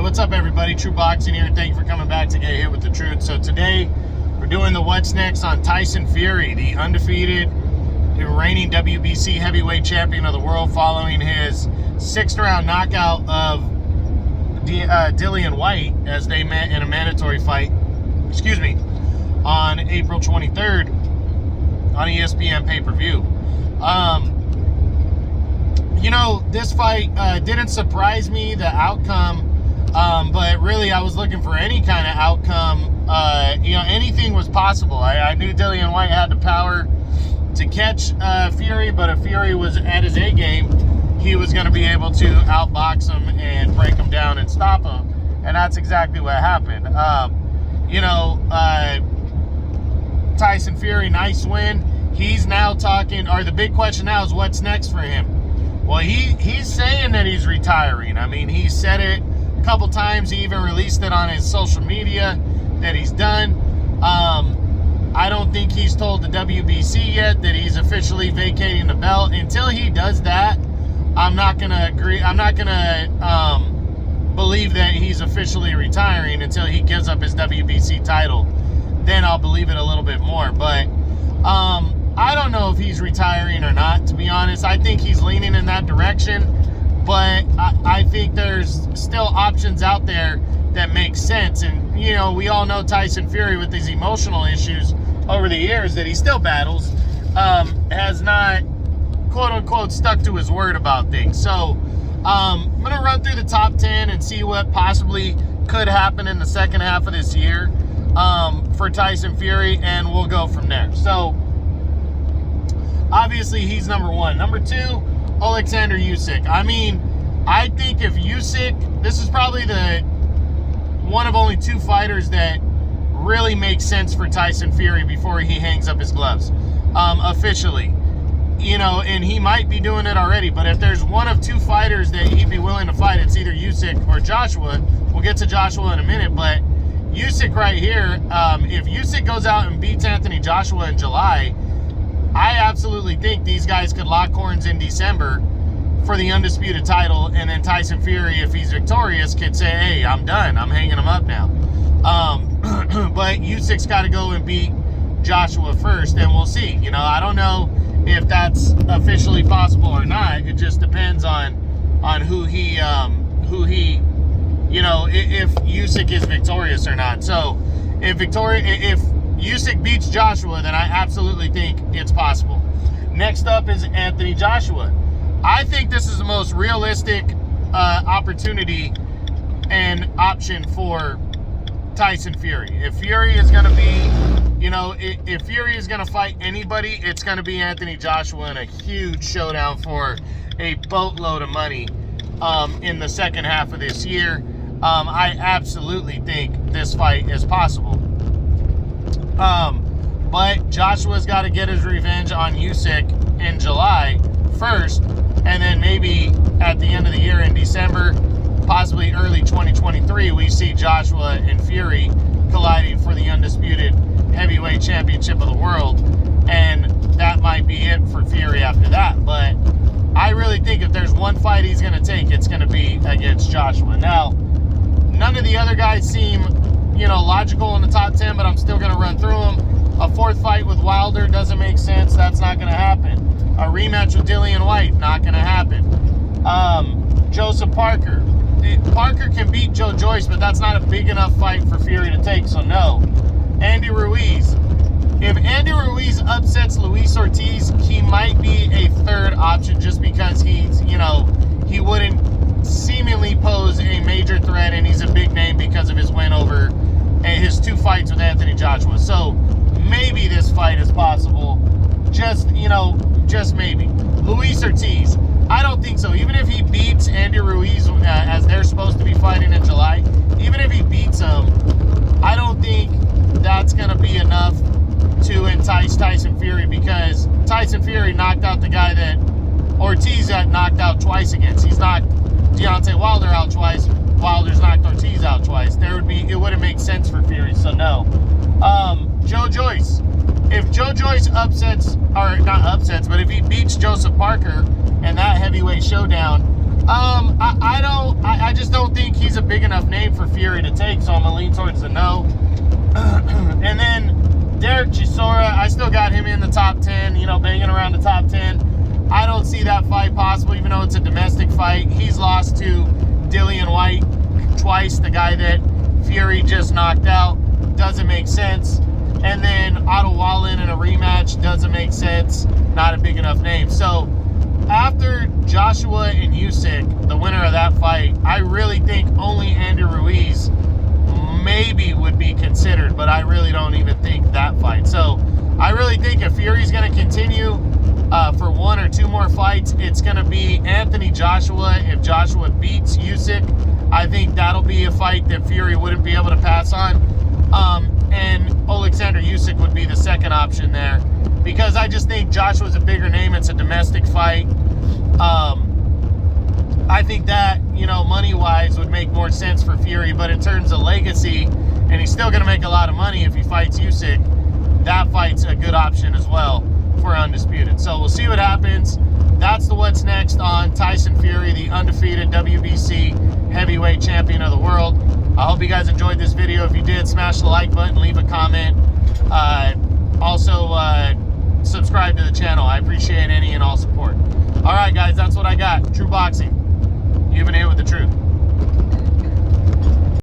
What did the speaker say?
what's up, everybody? True Boxing here, and thank you for coming back to get hit with the truth. So today, we're doing the What's Next on Tyson Fury, the undefeated reigning WBC heavyweight champion of the world, following his 6th-round knockout of Dillian Whyte as they met in a mandatory fight, on April 23rd on ESPN pay-per-view. This fight didn't surprise me, the outcome, but really I was looking for any kind of outcome. Anything was possible. I knew Dillian Whyte had the power to catch Fury, but if Fury was at his A game, he was going to be able to outbox him and break him down and stop him, and that's exactly what happened. Tyson Fury, nice win. He's now talking, or the big question now is what's next for him. Well, he's saying that he's retiring. I mean, he said it a couple times. He even released it on his social media that he's done. I don't think he's told the WBC yet that he's officially vacating the belt. Until he does that, I'm not going to agree. I'm not going to believe that he's officially retiring until he gives up his WBC title. Then I'll believe it a little bit more. But I don't know if he's retiring or not, to be honest. I think he's leaning in that direction, but I think there's still options out there that make sense. And, we all know Tyson Fury, with these emotional issues over the years that he still battles, has not, quote-unquote, stuck to his word about things. So I'm going to run through the top 10 and see what possibly could happen in the second half of this year for Tyson Fury, and we'll go from there. So, obviously, he's number one. Number two, Alexander Usyk. I mean, I think if Usyk, this is probably the one of only two fighters that really makes sense for Tyson Fury before he hangs up his gloves, officially. And he might be doing it already, but if there's one of two fighters that he'd be willing to fight, it's either Usyk or Joshua. We'll get to Joshua in a minute, but Usyk right here, if Usyk goes out and beats Anthony Joshua in July, I absolutely think these guys could lock horns in December for the undisputed title, and then Tyson Fury, if he's victorious, could say, hey, I'm done. I'm hanging him up now. But Usyk's got to go and beat Joshua first, and we'll see. I don't know if that's officially possible or not. It just depends on who he if Usyk is victorious or not. So if Usyk beats Joshua, then I absolutely think it's possible. Next up is Anthony Joshua. I think this is the most realistic opportunity and option for Tyson Fury. If Fury is going to be, if Fury is going to fight anybody, it's going to be Anthony Joshua in a huge showdown for a boatload of money in the second half of this year. I absolutely think this fight is possible. But Joshua's got to get his revenge on Usyk in July first, and then maybe at the end of the year in December, possibly early 2023, we see Joshua and Fury colliding for the undisputed heavyweight championship of the world, and that might be it for Fury after that. But I really think if there's one fight he's going to take, it's going to be against Joshua. Now, none of the other guys seem logical in the top 10, but I'm still going to run through them. A fourth fight with Wilder doesn't make sense. That's not going to happen. A rematch with Dillian Whyte, not going to happen. Joseph Parker. Parker can beat Joe Joyce, but that's not a big enough fight for Fury to take, so no. Andy Ruiz. If Andy Ruiz upsets Luis Ortiz, he might be a third option just because he's, he wouldn't seemingly pose a major threat, and he's a big name because of his win over his two fights with Anthony Joshua. So maybe this fight is possible. Just maybe. Luis Ortiz, I don't think so. Even if he beats Andy Ruiz as they're supposed to be fighting in July, even if he beats him, I don't think that's going to be enough to entice Tyson Fury, because Tyson Fury knocked out the guy that Ortiz got knocked out twice against. He's knocked Deontay Wilder out twice. Wilder's knocked Ortiz out twice. It wouldn't make sense for Fury, so no. Joe Joyce. If Joe Joyce upsets, or not upsets, but if he beats Joseph Parker in that heavyweight showdown, I I just don't think he's a big enough name for Fury to take, so I'm going to lean towards the no. And then Derek Chisora, I still got him in the top 10, you know, banging around the top 10. I don't see that fight possible, even though it's a domestic fight. He's lost to Dillian Whyte twice, the guy that Fury just knocked out. Doesn't make sense. And then Otto Wallin in a rematch doesn't make sense. Not a big enough name. So after Joshua and Usyk, the winner of that fight, I really think only Andy Ruiz maybe would be considered, but I really don't even think that fight. So I really think if Fury's going to continue for one or two more fights, it's going to be Anthony Joshua. If Joshua beats Usyk, I think that'll be a fight that Fury wouldn't be able to pass on. And Alexander Usyk would be the second option there, because I just think Joshua's a bigger name. It's a domestic fight. I think that, you know, money-wise would make more sense for Fury, but in terms of legacy, and he's still going to make a lot of money if he fights Usyk, that fight's a good option as well for Undisputed. So we'll see what happens. That's the what's next on Tyson Fury, the undefeated WBC heavyweight champion of the world. I hope you guys enjoyed this video. If you did, smash the like button, leave a comment. Also, subscribe to the channel. I appreciate any and all support. All right, guys, that's what I got. True Boxing. You've been here with the truth.